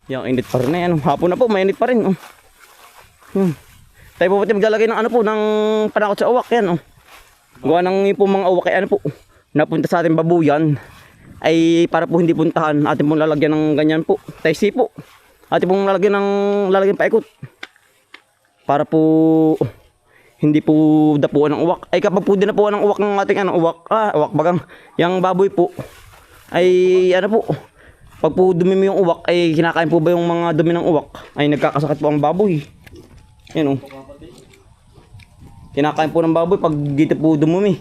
Yung init pa rin na yan. Hapon na po, mainit pa rin. Tayo po pati maglalagay ng ano po, ng panakot sa uwak. Yan. Gawa ng po mga uwak ay ano po, napunta sa ating babuyan. Ay para po hindi puntahan, atin pong lalagyan ng ganyan po. Taisi po. Atin pong lalagyan paikot. Para po hindi po dapuan ng uwak. Ay kapag po dinapuan ng uwak ng ating uwak bagang yung baboy po. Ay ano po, pag po dumi mo yung uwak, ay kinakain po ba yung mga dumi ng uwak? Ay nagkakasakit po ang baboy. Yan kinakain po ng baboy pag dito po dumumi.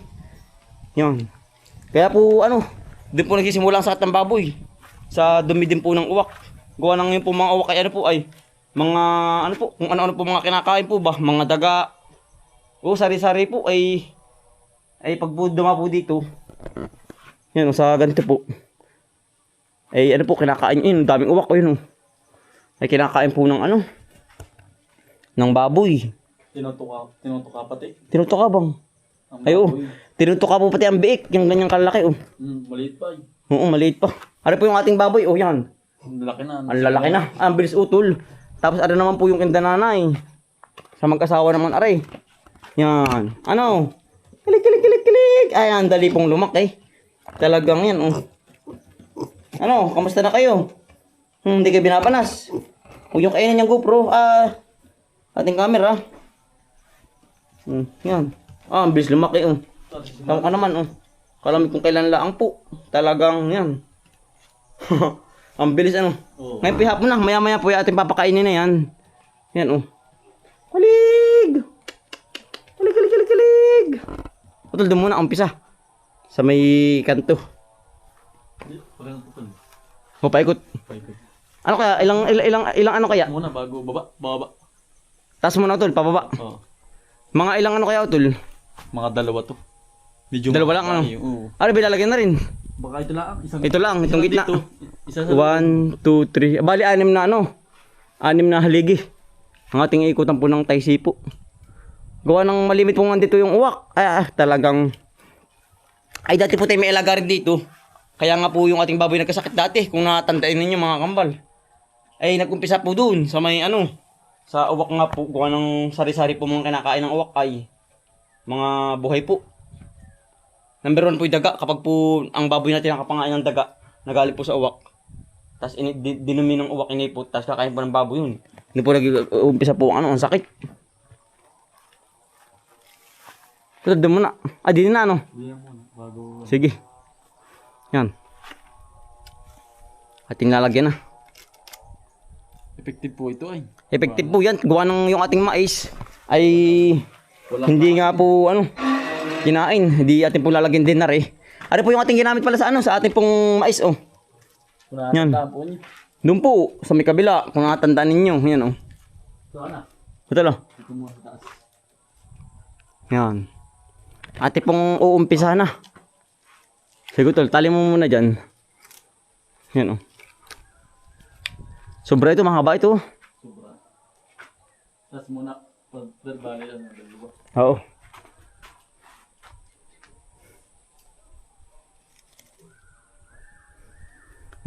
Yan. Kaya po din po nagsisimula ang sakit ng baboy. Sa dumi din po ng uwak. Gawa ng yung po mga uwak ay mga kung ano-ano po mga kinakain po ba? Mga daga. Sari-sari po ay pag po duma po dito. Yan sa ganito po. Ay kinakain yun, daming uwak yun. Ay kinakain po ng ng baboy. Tinutuka pati. Tinutuka bang? Tinutuka po pati ang biik, yung ganyang kalaki Maliit pa Oo, maliit pa. Ano po yung ating baboy? Yan. Ang lalaki na. Ang lalaki na. Ang bilis utol. Tapos naman po yung kindananay. Sa mag-asawa naman aray. Yan. Kilig. Ay, ang dali pong lumaki. Talagang yan kamusta na kayo? Hindi kayo binapanas. Huwag yung kainin yung GoPro. Ating camera. Yan. Ang bilis lumaki Tama ka naman Kalamit kung kailan laang po. Talagang yan. Ang bilis Ngayon pihapon na. Maya po yung ating papakainin na yan. Yan Kalig! Kalig! Putol doon muna umpisa. Sa may kanto. Paikot. Ano kaya? Ilang kaya? Muna bago baba. Taas muna utol, pababa. Oo. Mga ilang kaya utol? Mga dalawa to. Medyo dalawa lang bilalagyan na rin. Baka ito lang. Ito lang, itong gitna. Isa 1, 2, 3. Bali, 6 na 6 na haligi. Ang ating ikutan po ng taisi po. Gawa ng malimit po nga dito yung uwak. Talagang. Ay, dati po tayo may alaga rin dito. Kaya nga po yung ating baboy nagkasakit dati. Kung natandain ninyo mga kambal. Ay, nag-umpisa po dun sa may sa uwak nga po. Gawa ng sari-sari po mga kinakain ng uwak ay mga buhay po. Number 1 po yung daga. Kapag po ang baboy natin nakapangain ng daga, nagalit po sa uwak. Tapos dinumi ng uwak inipot. Tapos kakain po ng baboy yun. Hindi po nag-umpisa po ang sakit. Ito doon muna. Di na Hindi na muna. Bago. Sige. Yan. Ating lalagyan na. Effective po ito ay. Effective po yan. Gawa ng yung ating mais ay hindi nga po kinain. Hindi ating po lalagyan din na rin. Ano po yung ating ginamit pala sa sa ating pong mais Yan. Doon po sa may kabila kung natandaan ninyo. Yan Ito na. Ito Ito mo sa taas. Yan. Ate pong uumpisa na. Sige tol, tali mo muna dyan. Yan Sobra ito, mahaba ito. Sobra. Tapos muna, pag-verbali lang ng dalawa. Oo.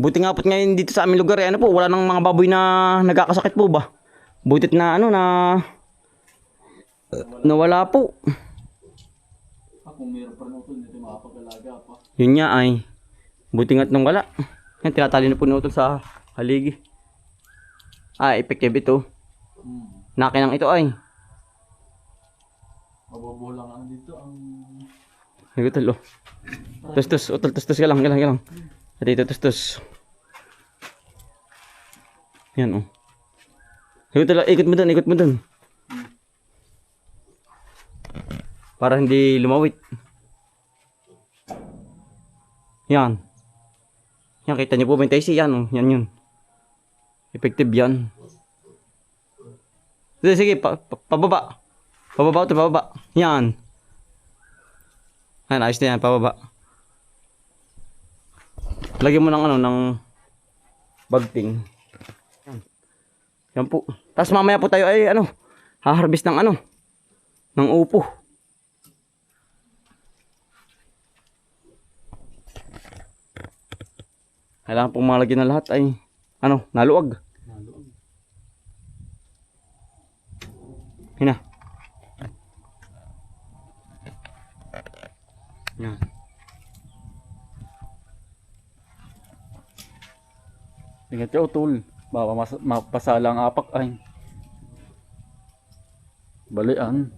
Buti nga po ngayon dito sa aming lugar po, wala nang mga baboy na nagkakasakit po ba? Butit na nawala po. Kung meron pa rin ito, hindi makapag-alaga pa. Yun nga ay. Buti nga't nung wala. Yan, tinatali na po na utol sa haligi. Effective ito. Nakinang ito ay. Mabubulang dito ang... Sige utol Tustos, utol, tustos ka lang. Dito, tustos. Yan Sige utol, ikot mo dun. Para hindi lumawit. Yan. Yan, kita niyo po ba yung taisi? Yan yan yun. Effective yan. Sige, pababa. Pababa. Yan. Ayos na yan, pababa. Lagyan mo ng ng bagting. Yan po. Tapos mamaya po tayo ay haharvest ng ng upo. Kailangan pong malagyan na lahat ay naluwag. Hina. Yan. Ingat ka utol. Baka mapasala ang apak ay. Balian.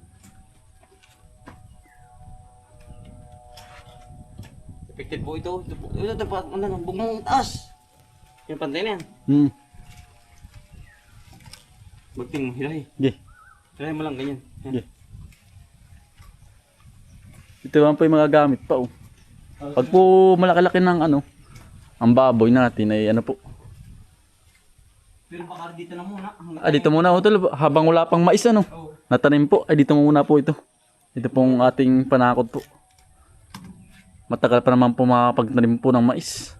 Effective po ito. Ito dapat bugmong taas. Yung pantay na yan. Bagting mo, hilahi. Ge. Hilahi mo lang, ganyan. Yan. Ge. Ito lang po yung mga gamit pa oh. Pag po malaki-laki ng ano, ang baboy natin ay ano po. Pero baka dito na muna. Dito muna utol habang wala pang mais ano. Oo. Natanim po. Dito muna po ito. Ito pong ating panakot po. Matagal pa naman po makapagtanim po ng mais.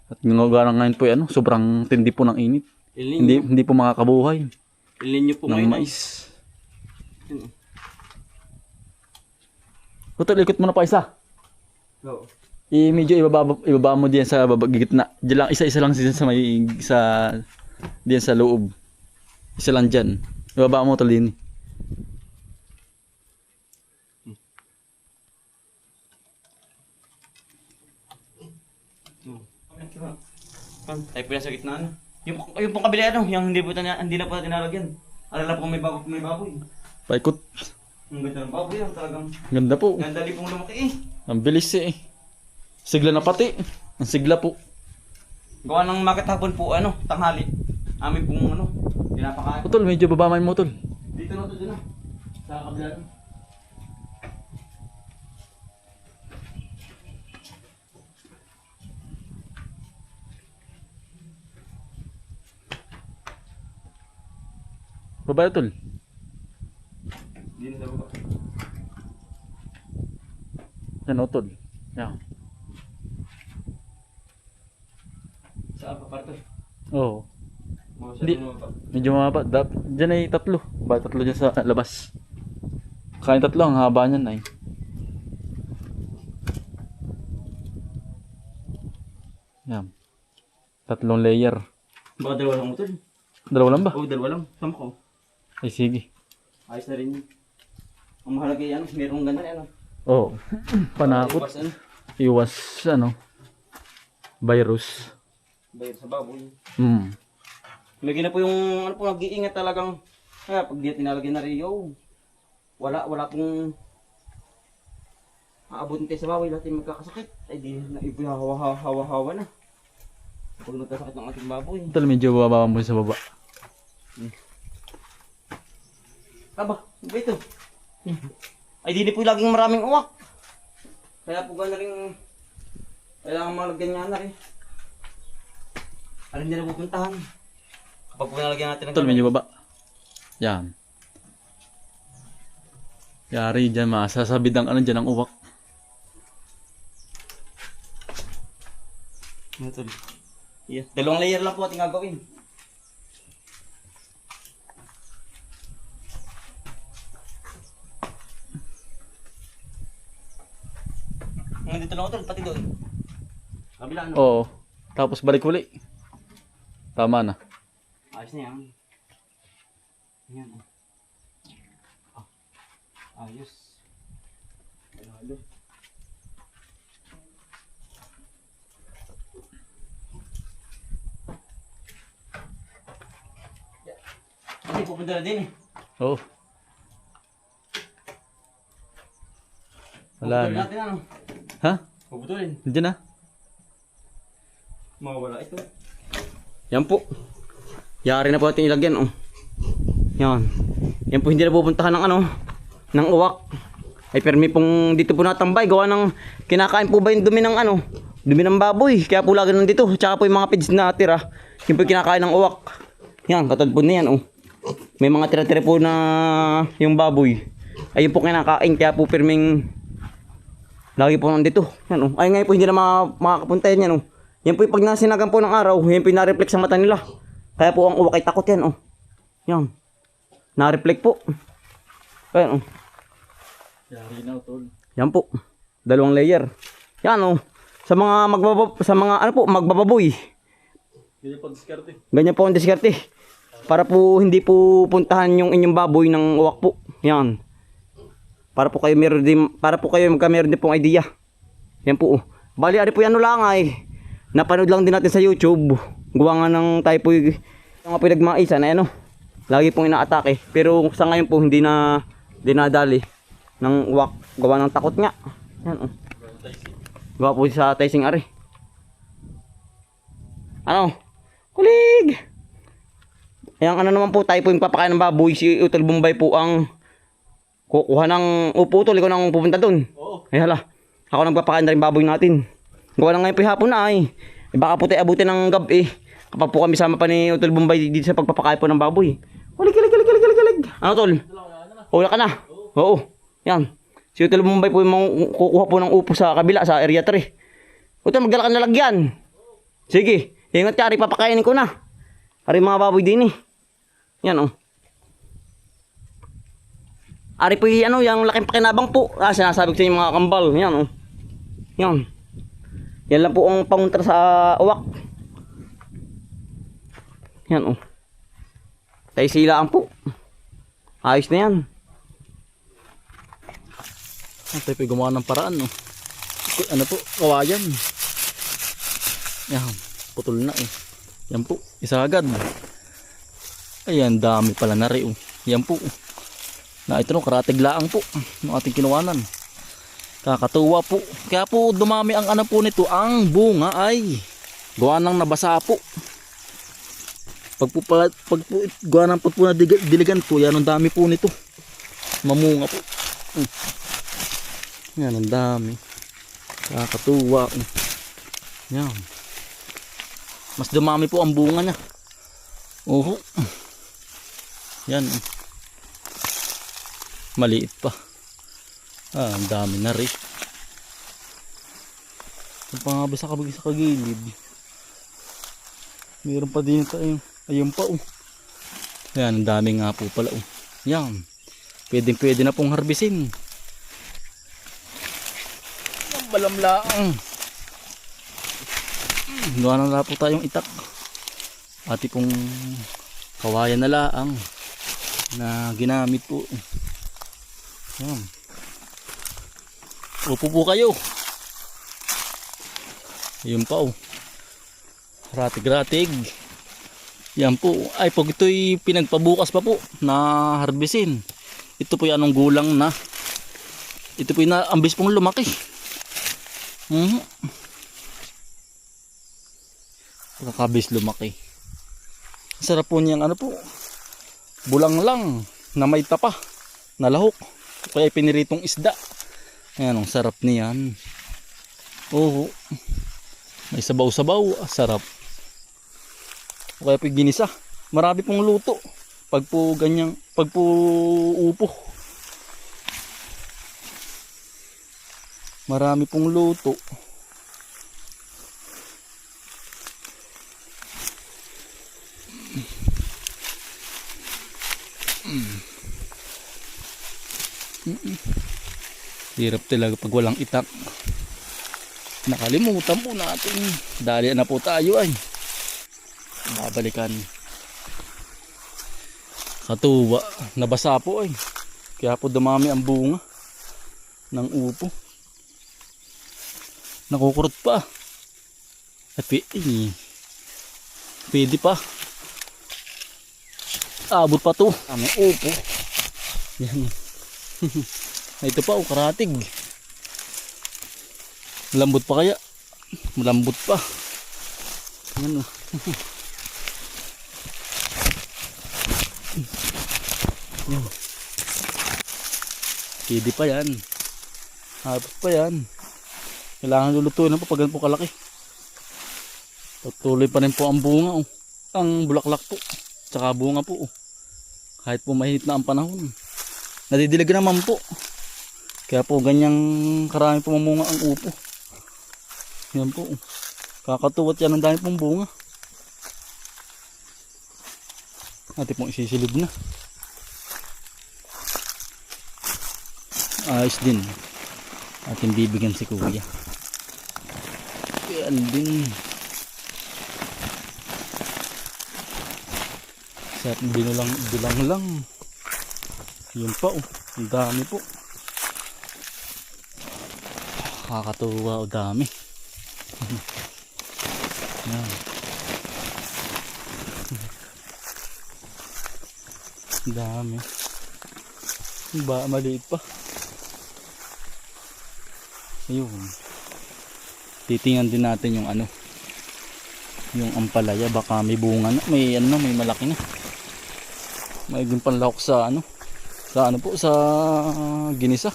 At ngayon po ano, sobrang tindi po ng init. Hindi po makakabuhay Ilin nyo po ng ngayon. mais. Utol, ikot mo na pa isa. Oo. Medyo ibaba mo diyan sa gitna. Diyan lang isa-isa lang sa may diyan sa loob. Isa lang diyan. Ibaba mo tol din. Tayo po yan sa gitna ano. Yung pong kabila ano, yung hindi na po natin nalagyan. Alala po may baboy. Paikot. Ang ganda ng baboy yan talagang. Ganda po. Gandali pong lumaki eh. Ang bilis eh. Sigla na pati. Ang sigla po. Gawa ng market hapon po ano, tanghali. Amin pong ano, pinapakain. Utol, medyo babamay mo tol. Dito na to dun na. Sa kabila na. Babae tol. Dito na sa baba. Yan utol. Yan. Saan pa parto? Oo. Hindi. Medyo mababa. Diyan ay tatlo. Tatlo dyan sa labas. Kain tatlo. Ang haba niyan ay. Yan. 3 layer. Baka dalawa lang mo to. Dalawa lang ba? Oo, dalawa lang. Sama ko. Ay sige. Ayos na rin yun. Ang mahalaga yan, merong ganda ano. Oo. Panakot. Iwas, ano, Iwas ano. Virus. bayar sa baboy. Lagi na po yung ano po nag-iingat talagang kaya pag di tinalagyan na Rio. Wala pong aabutin tayo sa baboy, lahat yung magkakasakit. Ay di na hawa-hawa na. Pag nagkasakit ng ating baboy. Ito medyo bababa mo sa baba. Aba, ba ito? Ay di po laging maraming uwak. Kaya po gano'n rin kailangan malagyan niya na rin. Alam niya na pupuntahan. Kapag po nalagyan natin ng Ito medyo baba. Yan. Yari dyan masasabid ang ano dyan ang uwak. Ito. Yeah. Dalawang layer lang po ating gagawin. Dito lang ito, pati doon. Kabila ano? Oo. Tapos balik uli. Tama na. Ayos na yan. Yan. Ah. Ayos. Halo. Hindi, pupunta na din eh. Oo. Wala Puputulin na. natin ano. Ha? Puputulin. Diyan na. Mawawala ito. Yan po. Yari na po natin ilagyan oh. Yan. Yan po hindi na pupuntahan ng ano, ng uwak. Ay permi pong dito po natambay gawa ng kinakain po ba yung dumi ng ano, dumi ng baboy. Kaya po lagi nandito. Tsaka po yung mga pids na tira. Yung po yung kinakain ng uwak. Yan, katulad po niyan oh. May mga tira-tira po na yung baboy. Ayun po kinakain kaya po perming lagi po nandito. Yan oh. Ay ngayon po hindi na makakapunta yan oh. Yan po yung pag nasinagan po ng araw, yan po yung na-reflect sa mata nila. Kaya po ang uwak ay takot yan oh. Yan. Na-reflect po. Ayan oh. Yari na tol. Yan po. Dalawang layer. Yan oh. Sa mga magbababoy. Ganyan pag diskarte. Ganyan po ang diskarte. Para po hindi po puntahan yung inyong baboy ng uwak po. Yan. Para po kayo meron din, magkameron din pong idea. Yan po. Bali, ari po yan lang ay. Napanood lang din natin sa YouTube. Gawa nga ng tayo po nga po nagmais na ano. Lagi pong inaatake. Pero sa ngayon po hindi na dinadali ng uwak. Gawa ng takot nga. Yan oh. Gawa po sa Taising ari. Ano? Kulig! Ayan, ano naman po, tayo po yung papakain ng baboy. Si Utol Bombay po ang kukuha ng upo. Utol, ikaw nang pupunta dun. Oo. Ay hala, ako nagpapakain na rin baboy natin. Gawa na ngayon po hapon na ay. Baka po tayo abutin ng gabi. Kapag po kami sama pa ni Utol Bombay dito sa pagpapakain po ng baboy. Kulig. Ano Tol? Wala ka na? Oo. Yan. Si Utol Bombay po yung kukuha po ng upo sa kabila, sa area 3. Utol, magdala ka na lagyan. Sige, ingat ka, ari papakainin ko na. Ari mga baboy din eh. Yan oh. Ari po yung yung laking pakinabang po. Sinasabi ko sa inyo mga kambal. Yan oh. Yan. Yan lang po ang panguntra sa uwak. Yan oh. Tayo silaan po. Ayos na yan. Tayo po gumawa ng paraan, no? Ano po, kawayan. Yan, putol na eh. Yan po, isa agad. Ayan, dami pala na rin. Yan po. Na ito no, karatiglaang po ng ating kinuwanan. Kakatuwa po. Kaya po dumami ang ano po nito. Ang bunga ay gawa ng nabasa po. Pag po gawa ng pag po na diligan po, yan ang dami po nito. Mamunga po. Yan ang dami. Kakatuwa. Yan. Mas dumami po ang bunga niya. Oho. Yan. Maliit pa. Ang dami na rin. Ang pangabi sa kagilid. Meron pa din tayo. Ayun pa oh. Yan, ang dami nga po pala oh. Yan. Pwede na pong harbisin. Ang balamlaang. Gawa na lang po tayong itak. Ati pong kawayan na laang na ginamit po. Yan. Upo po kayo. Yun pa oh. Ratig-ratig. Yan po. Ay pag ito'y pinagpabukas pa po na harbisin. Ito po yung anong gulang na. Ito po yung ambis pong lumaki. Kakabis lumaki. Sarap po niyang ano po. Bulang lang na may tapa na lahok. Kaya piniritong isda. Ayan, ang sarap niyan. Oo. May sabaw-sabaw. Sarap. Kaya po ginisa. Marami pong luto. Pag po ganyang, pag po upo. Marami pong luto. Hirap talaga pag walang itak. Nakalimutan po natin. Dali na po tayo ay. Babalikan. Katuwa. Nabasa po ay. Kaya po dumami ang bunga ng upo. Nakukurot pa. At pwede pa. Abot pa to. Ang upo. Yan. Ito pa, karatig. Malambot pa kaya? Malambot pa. Yan o. Yan. Pwede pa yan. Abot pa yan. Kailangan lulutuin na po pag ganun po kalaki. Patuloy pa rin po ang bunga. Oh. Ang bulaklak po. Tsaka bunga po. Oh. Kahit po mahinit na ang panahon. Nadidilig naman po. Kaya po ganyang karami po mamunga ang upo. Yan po. Kakatuwat yan ang dami pong bunga. Natin pong isisilid na. Ayos din. Ating bibigyan si kuya. Yan din. Sa bilang lang. Yun pa oh. Ang dami po. Kakatuwa o dami. Yan. Dami. Ba, maliit pa. Ayun. Titingnan din natin yung ano. Yung ampalaya. Baka may bunga na. May ano na, may malaki na. May panlahok sa ano. Sa ano po, sa ginisa.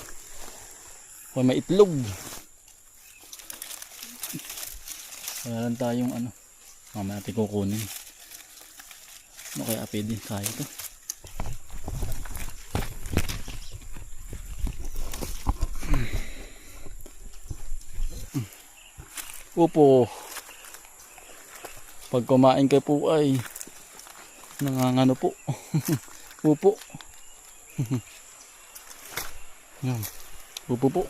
May itlog. Wala lang tayong ano. Mamaya natin kukunin. Ano kaya pwede kaya ito? Opo. Pag kumain kayo po ay nangangano po. Opo. Yan. Opo po.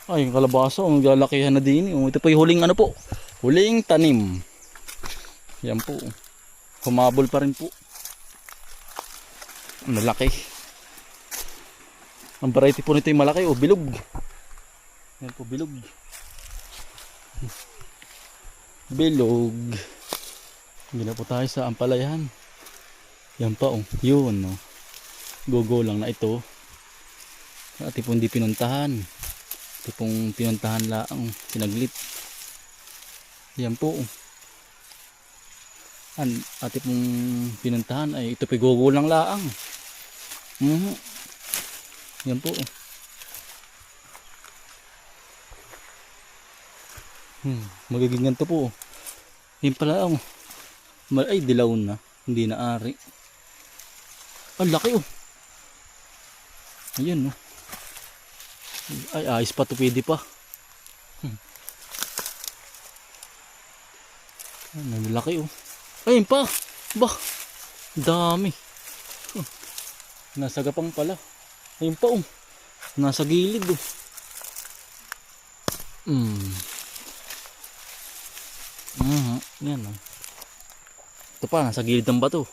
Ay, yung kalabasa, maglalakihan na din. Ito po yung huling ano po. Huling tanim. Yan po. Humabol pa rin po. Ang malaki. Ang variety po nito yung malaki. O, bilog. Yan po, bilog. Bilog. Hindi na po tayo sa ampalayan. Yan pa, oh. Yun, no. Gogo lang na ito. At po hindi pinuntahan. Ito pong pinuntahan lang, sinaglit. Yan po. Ate pong pinuntahan ay ito pigogo lang laang. Yan po. Magiging ganito po. Yan pala ang ay dilaw na. Hindi na ari. Ang laki oh. Ayan oh. Ay, ayos pa to, pwede pa. Ang laki oh. Ayun pa. Bah. Dami. Nasa gapang pala. Ayun pa oh. Nasa gilid oh. Yan oh. Ito pa, nasa gilid ng bato.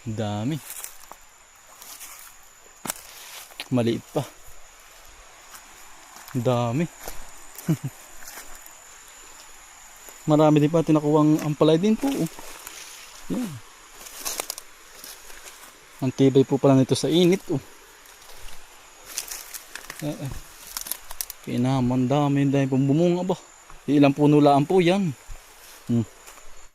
Dami. Maliit pa. Dami. Marami din pa tinakuwang ampalay din po. Yan. Ang tibay po pala nito sa init. Kaya naman dami pong bumunga ba. Ilang puno laan po yan.